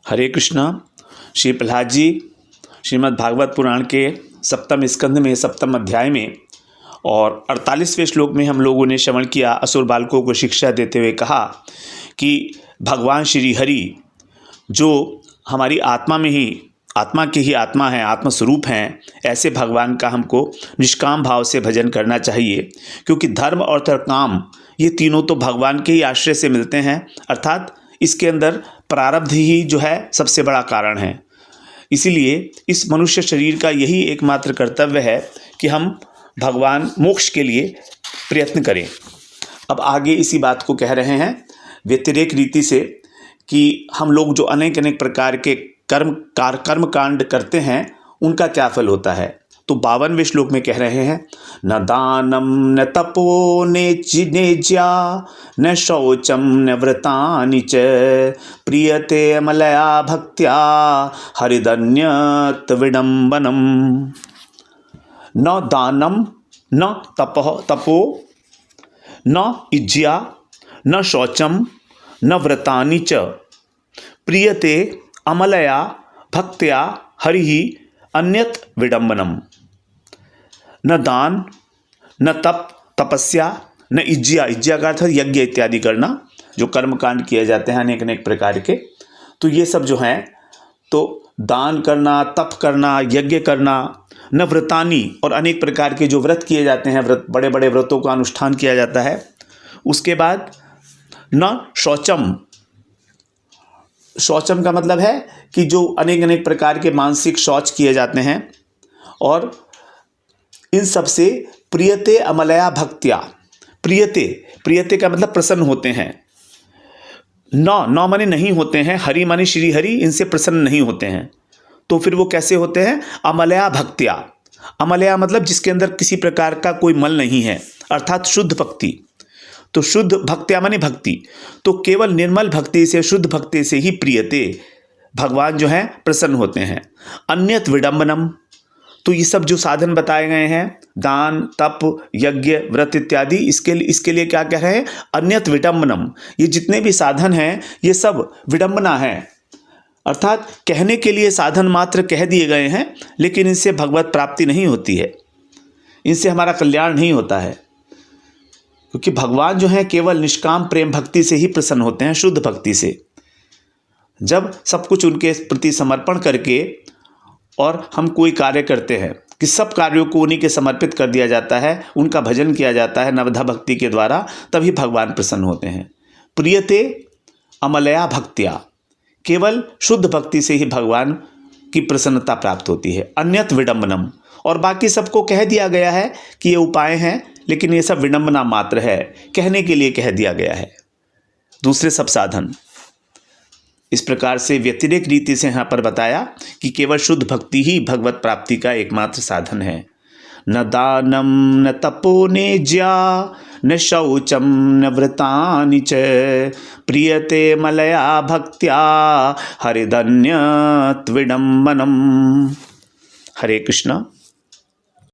हरे कृष्णा। श्री प्रहलाद जी श्रीमद् भागवत पुराण के सप्तम स्कंद में सप्तम अध्याय में और 48वें श्लोक में हम लोगों ने श्रवण किया। असुर बालकों को शिक्षा देते हुए कहा कि भगवान श्री हरि जो हमारी आत्मा में ही आत्मा की ही आत्मा है, आत्मस्वरूप हैं, ऐसे भगवान का हमको निष्काम भाव से भजन करना चाहिए। क्योंकि धर्म और काम ये तीनों तो भगवान के ही आश्रय से मिलते हैं, अर्थात इसके अंदर प्रारब्ध ही जो है सबसे बड़ा कारण है। इसीलिए इस मनुष्य शरीर का यही एकमात्र कर्तव्य है कि हम भगवान मोक्ष के लिए प्रयत्न करें। अब आगे इसी बात को कह रहे हैं व्यतिरेक रीति से कि हम लोग जो अनेक अनेक प्रकार के कर्म कांड करते हैं उनका क्या फल होता है। तो 52वें श्लोक में कह रहे हैं, न दानम न तपो नेज्या न शौचम न व्रतानि च प्रियते अमलया भक्त्या हरिदन्यत विडम्बनम। न दानम न तपो न इज्या न शौचम न व्रतानि च प्रियते अमलया भक्त्या हरि अन्यत विडम्बनम। न दान न तपस्या न इज्या का अर्थ यज्ञ इत्यादि करना, जो कर्म कांड किए जाते हैं अनेक अनेक प्रकार के, तो ये सब जो हैं तो दान करना, तप करना, यज्ञ करना, न व्रतानी और अनेक प्रकार के जो व्रत किए जाते हैं, बड़े बड़े व्रतों का अनुष्ठान किया जाता है। उसके बाद न शौचम का मतलब है कि जो अनेक अनेक प्रकार के मानसिक शौच किए जाते हैं, और इन सब से प्रियते अमलया भक्त्या, प्रियते का मतलब प्रसन्न होते हैं। न माने नहीं होते हैं, हरि माने श्री हरि, इनसे प्रसन्न नहीं होते हैं। तो फिर वो कैसे होते हैं? अमलया भक्त्या। अमलया मतलब जिसके अंदर किसी प्रकार का कोई मल नहीं है, अर्थात शुद्ध भक्ति। तो शुद्ध भक्त्या माने भक्ति, तो केवल निर्मल भक्ति से, शुद्ध भक्ति से ही प्रियते भगवान जो हैं प्रसन्न होते हैं। अन्यत विडम्बनम, तो ये सब जो साधन बताए गए हैं, दान तप यज्ञ व्रत इत्यादि, इसके लिए क्या कह रहे हैं? अन्यत विडम्बनम। ये जितने भी साधन हैं ये सब विडम्बना है, अर्थात कहने के लिए साधन मात्र कह दिए गए हैं, लेकिन इनसे भगवत प्राप्ति नहीं होती है, इनसे हमारा कल्याण नहीं होता है। क्योंकि भगवान जो हैं केवल निष्काम प्रेम भक्ति से ही प्रसन्न होते हैं, शुद्ध भक्ति से। जब सब कुछ उनके प्रति समर्पण करके और हम कोई कार्य करते हैं कि सब कार्यों को उन्हीं के समर्पित कर दिया जाता है, उनका भजन किया जाता है नवधा भक्ति के द्वारा, तभी भगवान प्रसन्न होते हैं। प्रियते अमलया भक्त्या, केवल शुद्ध भक्ति से ही भगवान की प्रसन्नता प्राप्त होती है। अन्यत विडम्बनम, और बाकी सबको कह दिया गया है कि ये उपाय हैं, लेकिन ये सब विडम्बना मात्र है, कहने के लिए कह दिया गया है, दूसरे सब साधन। इस प्रकार से व्यतिरेक रीति से यहाँ पर बताया कि केवल शुद्ध भक्ति ही भगवत प्राप्ति का एकमात्र साधन है। न दानम न तपो नेज्या न शौचम न व्रतानि च प्रियते मलया भक्त्या हरिदन्यत विडम्बनम। हरे कृष्णा।